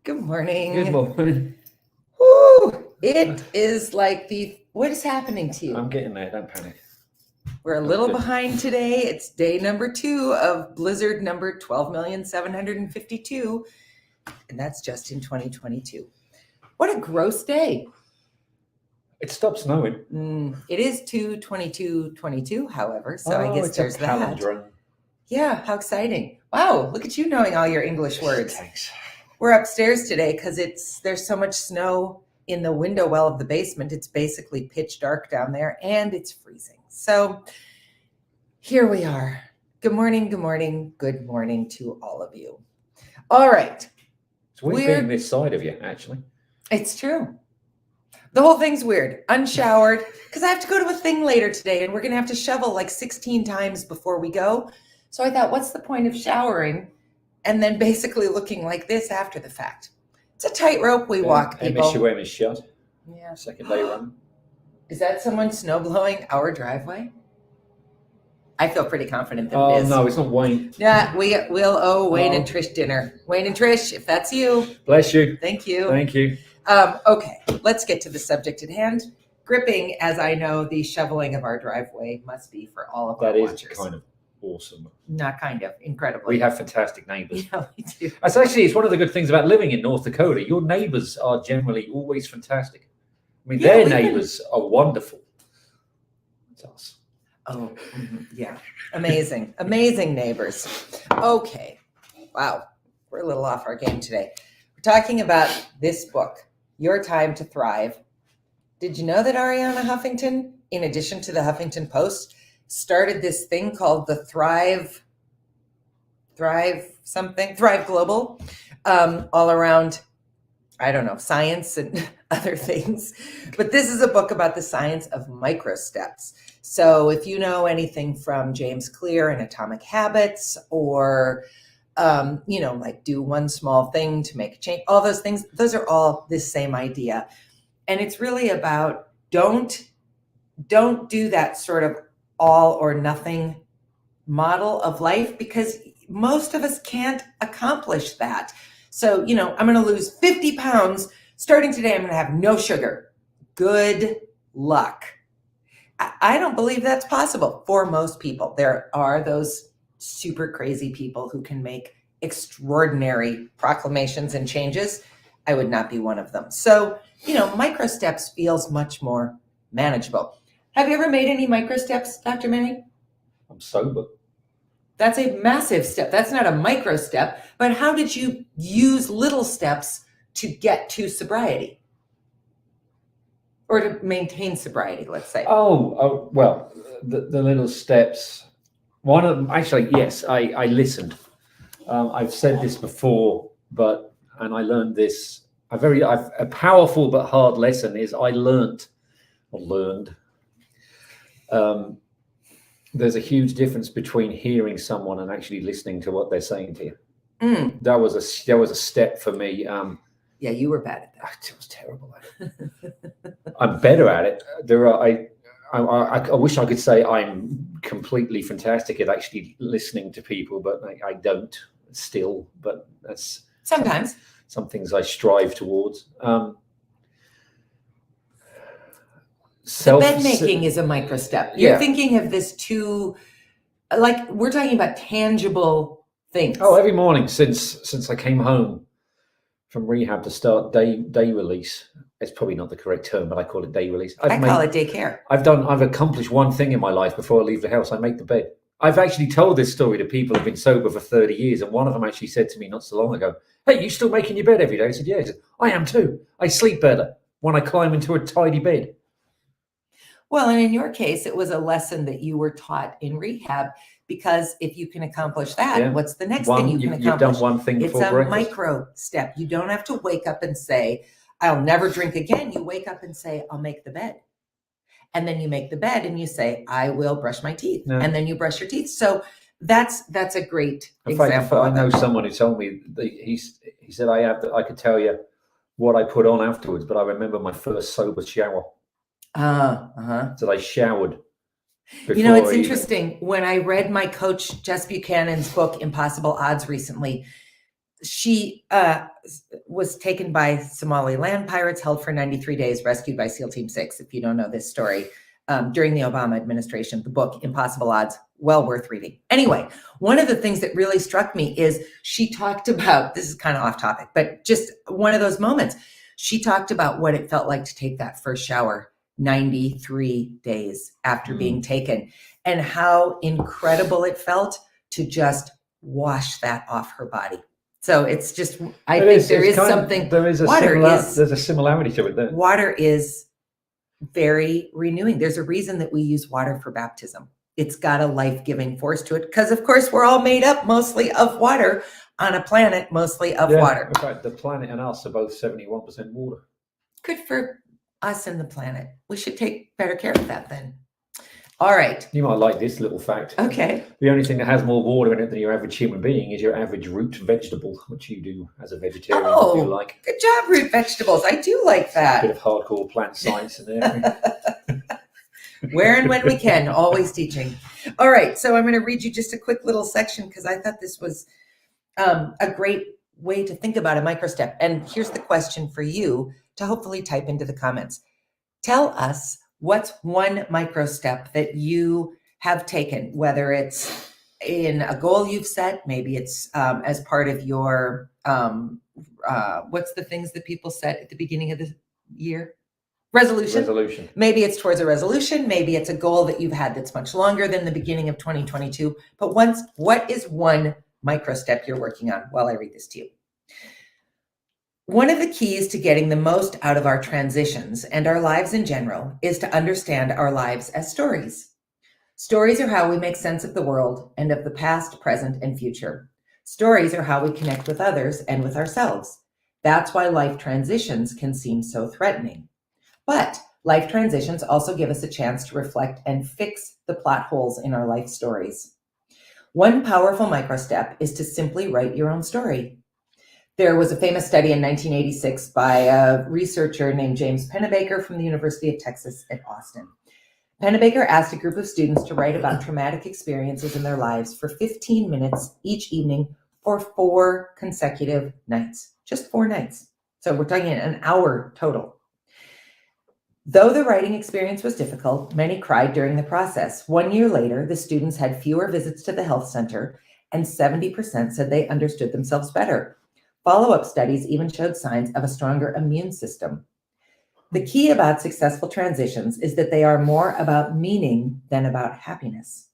Good morning. Good morning. Woo! It is like what is happening to you? I'm getting there. Don't panic. We're a little behind today. It's day number 2 of blizzard number 12,752, and that's just in 2022. What a gross day. It stopped snowing. It is 2/22/22, however, so I guess it's there's a palindrome. that. Yeah, how exciting. Wow, look at you knowing all your English words. Thanks. We're upstairs today because there's so much snow in the window well of the basement. It's basically pitch dark down there and it's freezing. So here we are. Good morning, good morning, good morning to all of you. All right. It's weird being this side of you, actually. It's true. The whole thing's weird. Unshowered, because I have to go to a thing later today and we're going to have to shovel like 16 times before we go. So I thought, what's the point of showering and then basically looking like this after the fact? It's a tightrope we walk, people. MSUM is shut. Yeah. Second day run. Is that someone snow blowing our driveway? I feel pretty confident that it is. Oh, no, it's not Wayne. Yeah, we'll owe Wayne and Trish dinner. Wayne and Trish, if that's you. Bless you. Thank you. Thank you. Okay, let's get to the subject at hand. Gripping, as I know, the shoveling of our driveway must be for all of our watchers. That is kind of awesome. Not kind of, incredibly. We have fantastic neighbours. Yeah, we do. It's one of the good things about living in North Dakota. Your neighbours are generally always fantastic. I mean, their neighbours are wonderful. It's us. Oh, yeah. Amazing. Amazing neighbors. Okay. Wow. We're a little off our game today. We're talking about this book, Your Time to Thrive. Did you know that Ariana Huffington, in addition to the Huffington Post, started this thing called the Thrive Global, all around, I don't know, science and other things. But this is a book about the science of micro steps. So if you know anything from James Clear and Atomic Habits, or, like do one small thing to make a change, all those things, those are all this same idea. And it's really about don't do that sort of all or nothing model of life, because most of us can't accomplish that. So, I'm going to lose 50 pounds. Starting today, I'm going to have no sugar. Good luck. I don't believe that's possible for most people. There are those super crazy people who can make extraordinary proclamations and changes. I would not be one of them. So, micro steps feels much more manageable. Have you ever made any micro steps, Dr. Manning? I'm sober. That's a massive step. That's not a micro step, but how did you use little steps to get to sobriety? Or to maintain sobriety, let's say. Well, the little steps. One of them, actually, yes, I listened. I've said this before, and I learned this. A powerful but hard lesson is I learned. There's a huge difference between hearing someone and actually listening to what they're saying to you. That was a step for me. Yeah, you were bad at that. I was terrible at it. I'm better at it. I wish I could say I'm completely fantastic at actually listening to people, but I don't still. But that's sometimes some things I strive towards. The bed making is a micro step. You're thinking of this too, like we're talking about tangible things. Oh, every morning since I came home from rehab to start day release. It's probably not the correct term, but I call it day release. I call it daycare. I've accomplished one thing in my life before I leave the house. I make the bed. I've actually told this story to people who've been sober for 30 years. And one of them actually said to me not so long ago, "Hey, you still making your bed every day?" I said, "Yeah." He said, "I am too. I sleep better when I climb into a tidy bed." Well, and in your case, it was a lesson that you were taught in rehab, because if you can accomplish that, what's the next thing you can accomplish? You've done one thing before breakfast. It's a micro step. You don't have to wake up and say, "I'll never drink again." You wake up and say, "I'll make the bed." And then you make the bed and you say, "I will brush my teeth." Yeah. And then you brush your teeth. So that's a great example. I know someone who told me that he said, I could tell you what I put on afterwards, but I remember my first sober shower. So I showered It's interesting. When I read my coach Jess Buchanan's book, Impossible Odds, recently, she was taken by Somali land pirates, held for 93 days, rescued by SEAL Team 6. If you don't know this story, during the Obama administration, the book Impossible Odds, well worth reading. Anyway, one of the things that really struck me is she talked about, this is kind of off topic, but just one of those moments. She talked about what it felt like to take that first shower 93 days after being taken, and how incredible it felt to just wash that off her body. So it's just, I think there is something, there's a similarity to it there. Water is very renewing. There's a reason that we use water for baptism. It's got a life-giving force to it, because of course we're all made up mostly of water on a planet mostly of water. In fact, the planet and us are both 71% water. Good for us and the planet. We should take better care of that then. All right. You might like this little fact. Okay. The only thing that has more water in it than your average human being is your average root vegetable, which you do as a vegetarian. Oh, you like. Good job, root vegetables. I do like that. A bit of hardcore plant science in there. Where and when we can, always teaching. All right, so I'm going to read you just a quick little section, because I thought this was a great way to think about a microstep. And here's the question for you to hopefully type into the comments. Tell us, what's one microstep that you have taken, whether it's in a goal you've set, maybe it's as part of your, what's the things that people set at the beginning of the year? Resolution. Maybe it's towards a resolution. Maybe it's a goal that you've had that's much longer than the beginning of 2022. But what is one microstep you're working on while I read this to you? One of the keys to getting the most out of our transitions and our lives in general is to understand our lives as stories. Stories are how we make sense of the world and of the past, present, and future. Stories are how we connect with others and with ourselves. That's why life transitions can seem so threatening. But life transitions also give us a chance to reflect and fix the plot holes in our life stories. One powerful microstep is to simply write your own story. There was a famous study in 1986 by a researcher named James Pennebaker from the University of Texas at Austin. Pennebaker asked a group of students to write about traumatic experiences in their lives for 15 minutes each evening for 4 consecutive nights. Just 4 nights. So we're talking an hour total. Though the writing experience was difficult, many cried during the process. 1 year later, the students had fewer visits to the health center, and 70% said they understood themselves better. Follow-up studies even showed signs of a stronger immune system. The key about successful transitions is that they are more about meaning than about happiness.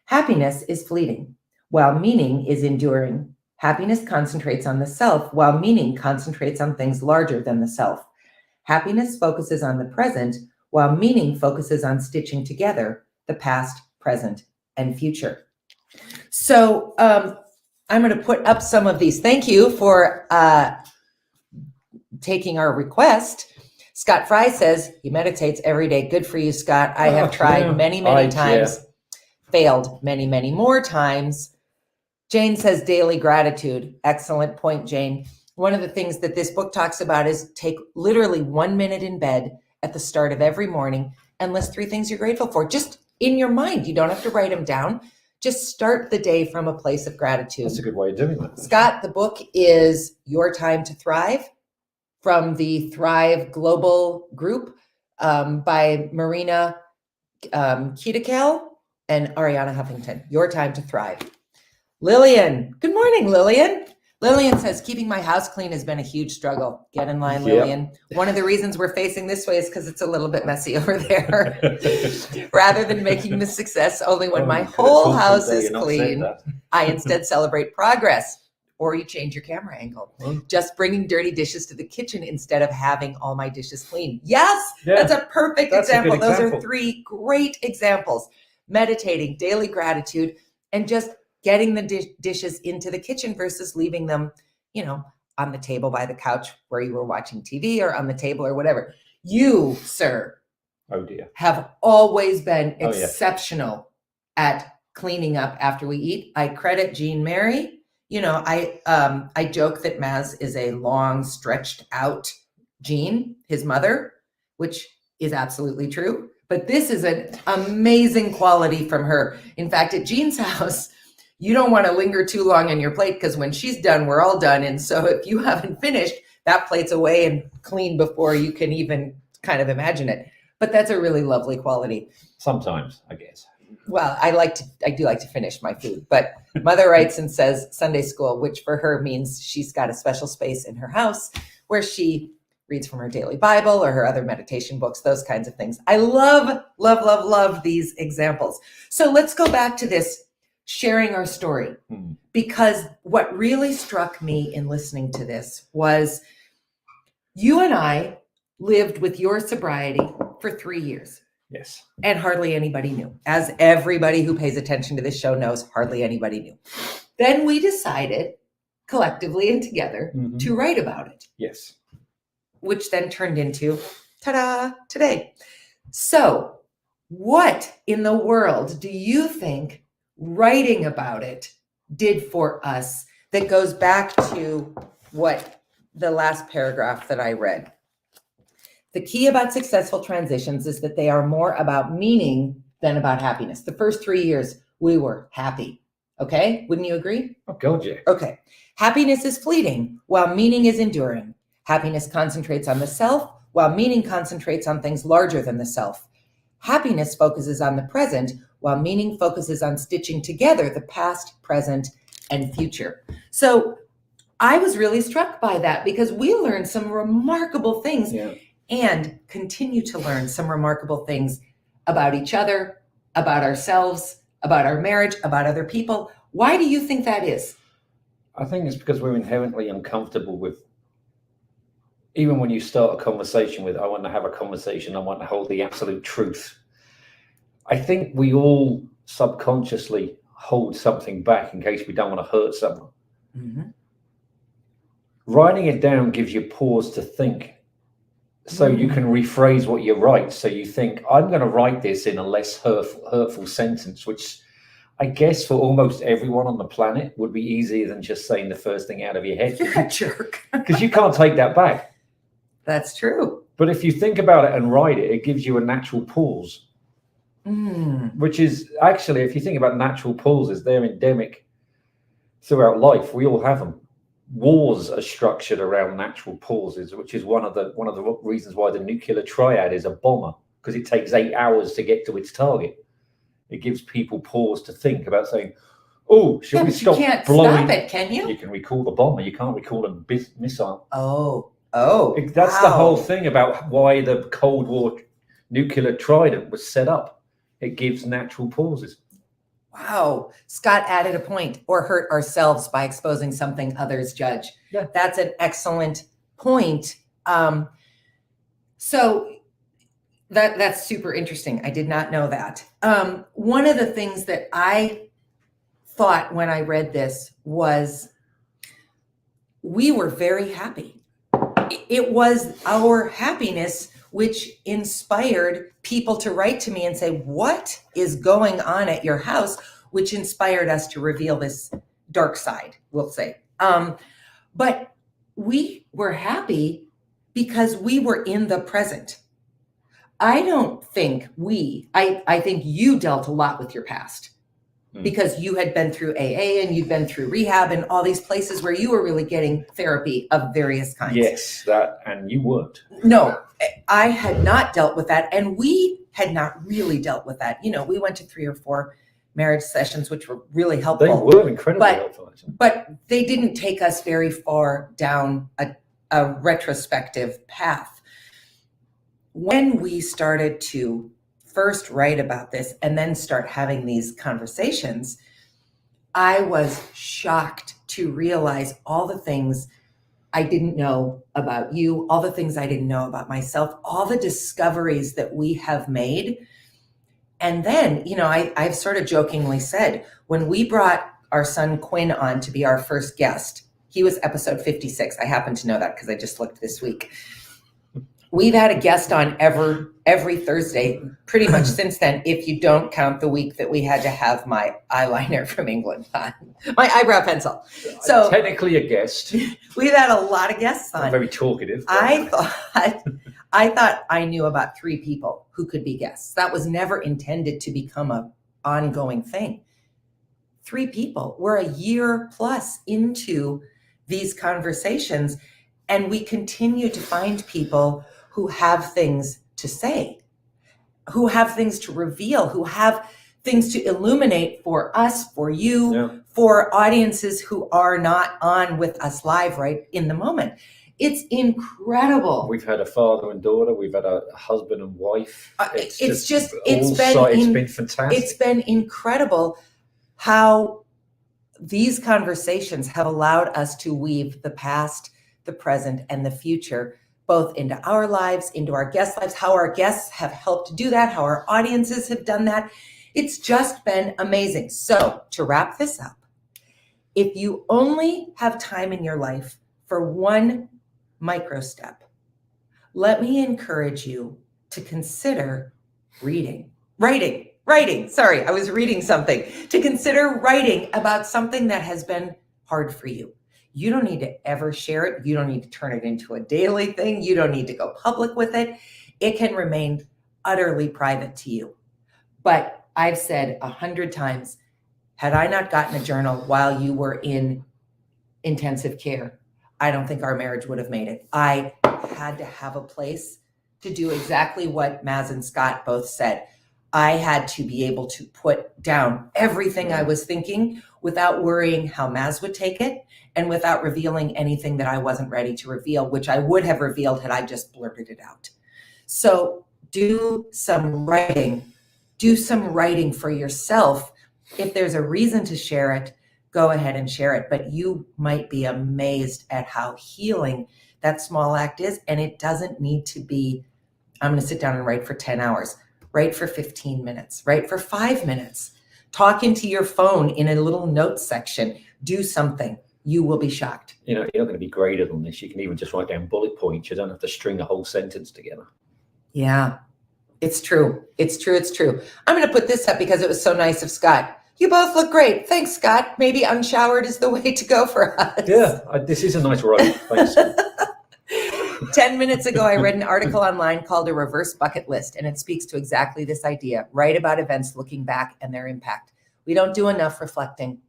Happiness is fleeting, while meaning is enduring. Happiness concentrates on the self, while meaning concentrates on things larger than the self. Happiness focuses on the present, while meaning focuses on stitching together the past, present, and future. So I'm going to put up some of these. Thank you for taking our request. Scott Fry says he meditates every day. Good for you, Scott. I have tried many times, failed many more times. Jane says daily gratitude. Excellent point, Jane. One of the things that this book talks about is take literally 1 minute in bed at the start of every morning and list 3 things you're grateful for. Just in your mind. You don't have to write them down. Just start the day from a place of gratitude. That's a good way of doing that. Scott, the book is Your Time to Thrive from the Thrive Global Group by Marina Kedekel and Ariana Huffington. Your Time to Thrive. Lillian. Good morning, Lillian. Lillian says, keeping my house clean has been a huge struggle. Get in line, Lillian. One of the reasons we're facing this way is because it's a little bit messy over there. Rather than making the success only when my whole house is clean, I instead celebrate progress. Or you change your camera angle. Just bringing dirty dishes to the kitchen instead of having all my dishes clean. Yes, that's a perfect example. Those are 3 great examples. Meditating, daily gratitude, and just getting the dishes into the kitchen versus leaving them, on the table by the couch where you were watching TV or on the table or whatever. You, sir, have always been exceptional at cleaning up after we eat. I credit Jean Mary. I joke that Maz is a long, stretched out Jean, his mother, which is absolutely true. But this is an amazing quality from her. In fact, at Jean's house, you don't want to linger too long on your plate because when she's done, we're all done. And so if you haven't finished, that plate's away and clean before you can even kind of imagine it. But that's a really lovely quality. Sometimes, I guess. Well, I do like to finish my food, but Mother writes and says Sunday school, which for her means she's got a special space in her house where she reads from her daily Bible or her other meditation books, those kinds of things. I love, love, love, love these examples. So let's go back to this sharing our story, because what really struck me in listening to this was you and I lived with your sobriety for 3 years. Yes. And hardly anybody knew. As everybody who pays attention to this show knows, hardly anybody knew. Then we decided collectively and together to write about it. Yes. Which then turned into, ta-da, today. So what in the world do you think writing about it did for us that goes back to what the last paragraph that I read? The key about successful transitions is that they are more about meaning than about happiness. The first 3 years, we were happy. Okay? Wouldn't you agree? Oh, God, yeah. Okay. Happiness is fleeting, while meaning is enduring. Happiness concentrates on the self, while meaning concentrates on things larger than the self. Happiness focuses on the present, while meaning focuses on stitching together the past, present, and future. So I was really struck by that because we learned some remarkable things. Yeah. And continue to learn some remarkable things about each other, about ourselves, about our marriage, about other people. Why do you think that is? I think it's because we're inherently uncomfortable with, even when you start a conversation with, I want to have a conversation, I want to hold the absolute truth. I think we all subconsciously hold something back in case we don't want to hurt someone. Writing it down gives you pause to think. So you can rephrase what you write. So you think, I'm going to write this in a less hurtful sentence, which I guess for almost everyone on the planet would be easier than just saying the first thing out of your head. You're a jerk. Because you can't take that back. That's true. But if you think about it and write it, it gives you a natural pause. Which is actually, if you think about natural pauses, they're endemic throughout life. We all have them. Wars are structured around natural pauses, which is one of the reasons why the nuclear triad is a bomber, because it takes 8 hours to get to its target. It gives people pause to think about saying, "Oh, should we stop blowing?" You can't stop it, can you? You can recall the bomber. You can't recall a missile. Oh, that's the whole thing about why the Cold War nuclear trident was set up. It gives natural pauses. Wow. Scott added a point, or hurt ourselves by exposing something others judge. Yeah. That's an excellent point. So that's super interesting. I did not know that. One of the things that I thought when I read this was we were very happy. It was our happiness which inspired people to write to me and say, what is going on at your house? Which inspired us to reveal this dark side, we'll say. But we were happy because we were in the present. I don't think I think you dealt a lot with your past because you had been through AA and you'd been through rehab and all these places where you were really getting therapy of various kinds. Yes, and you weren't. No, I had not dealt with that. And we had not really dealt with that. You know, we went to 3 or 4 marriage sessions, which were really helpful. They were incredibly helpful. But they didn't take us very far down a retrospective path. When we started to first write about this and then start having these conversations, I was shocked to realize all the things I didn't know about you, all the things I didn't know about myself, all the discoveries that we have made. And then, you know, I've sort of jokingly said, when we brought our son Quinn on to be our first guest, he was episode 56. I happen to know that because I just looked this week. We've had a guest on every Thursday, pretty much since then, if you don't count the week that we had to have my eyeliner from England on, my eyebrow pencil. So technically a guest. We've had a lot of guests on. I'm very talkative. I thought I knew about 3 people who could be guests. That was never intended to become an ongoing thing. 3 people. We're a year plus into these conversations, and we continue to find people who have things to say, who have things to reveal, who have things to illuminate for us, for you, Yeah. for audiences who are not on with us live right in the moment. It's incredible. We've had a father and daughter. We've had a husband and wife. It's been fantastic. It's been incredible how these conversations have allowed us to weave the past, the present, and the future both into our lives, into our guests' lives, how our guests have helped do that, how our audiences have done that. It's just been amazing. So to wrap this up, if you only have time in your life for one micro step, let me encourage you to consider writing. Sorry, I was reading something. To consider writing about something that has been hard for you. You don't need to ever share it. You don't need to turn it into a daily thing. You don't need to go public with it. It can remain utterly private to you. But I've said 100 times, had I not gotten a journal while you were in intensive care, I don't think our marriage would have made it. I had to have a place to do exactly what Maz and Scott both said. I had to be able to put down everything I was thinking without worrying how Maz would take it and without revealing anything that I wasn't ready to reveal, which I would have revealed had I just blurted it out. So do some writing. Do some writing for yourself. If there's a reason to share it, go ahead and share it. But you might be amazed at how healing that small act is. And it doesn't need to be, I'm going to sit down and write for 10 hours. Write for 15 minutes. Write for 5 minutes. Talk into your phone in a little notes section. Do something. You will be shocked. You're not going to be graded on this. You can even just write down bullet points. You don't have to string a whole sentence together. Yeah, it's true. It's true. I'm going to put this up because it was so nice of Scott. You both look great. Thanks, Scott. Maybe unshowered is the way to go for us. Yeah, this is a nice write. Thanks. 10 minutes ago, I read an article online called A Reverse Bucket List, and it speaks to exactly this idea. Write about events looking back and their impact. We don't do enough reflecting,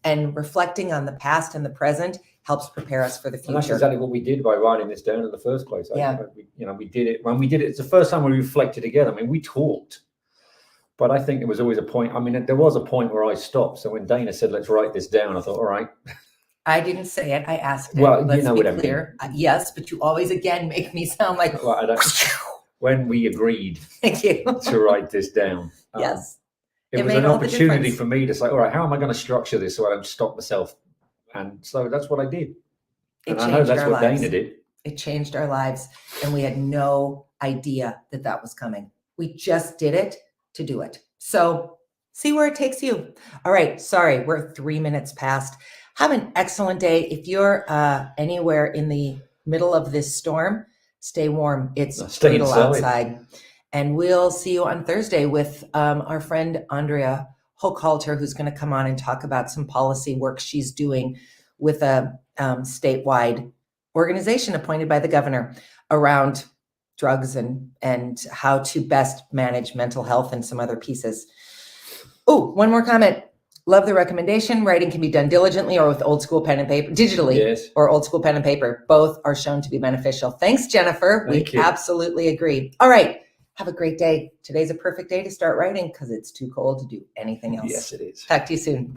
and reflecting on the past and the present helps prepare us for the future. And that's exactly what we did by writing this down in the first place. Yeah. We did it. When we did it, it's the first time we reflected together. I mean, we talked, but I think there was always a point. I mean, there was a point where I stopped. So when Dayna said, let's write this down, I thought, all right. I didn't say it. I asked it. Well, Let's you know be what I mean. clear. Yes, but you always again make me sound like. Well, when we agreed Thank you. to write this down, Yes. it was made an all the opportunity difference. for me to say, all right, how am I going to structure this so I don't stop myself? And so that's what I did. And I know that's what Dayna did. It changed our lives, and we had no idea that that was coming. We just did it to do it. So see where it takes you. All right. Sorry, we're 3 minutes past. Have an excellent day. If you're anywhere in the middle of this storm, stay warm. It's brutal outside. And we'll see you on Thursday with our friend Andrea Hochhalter, who's going to come on and talk about some policy work she's doing with a statewide organization appointed by the governor around drugs and how to best manage mental health and some other pieces. Oh, one more comment. Love the recommendation. Writing can be done diligently or with old school pen and paper, digitally, yes, or old school pen and paper. Both are shown to be beneficial. Thanks, Jennifer. Thank you. Absolutely agree. All right. Have a great day. Today's a perfect day to start writing because it's too cold to do anything else. Yes, it is. Talk to you soon. Bye.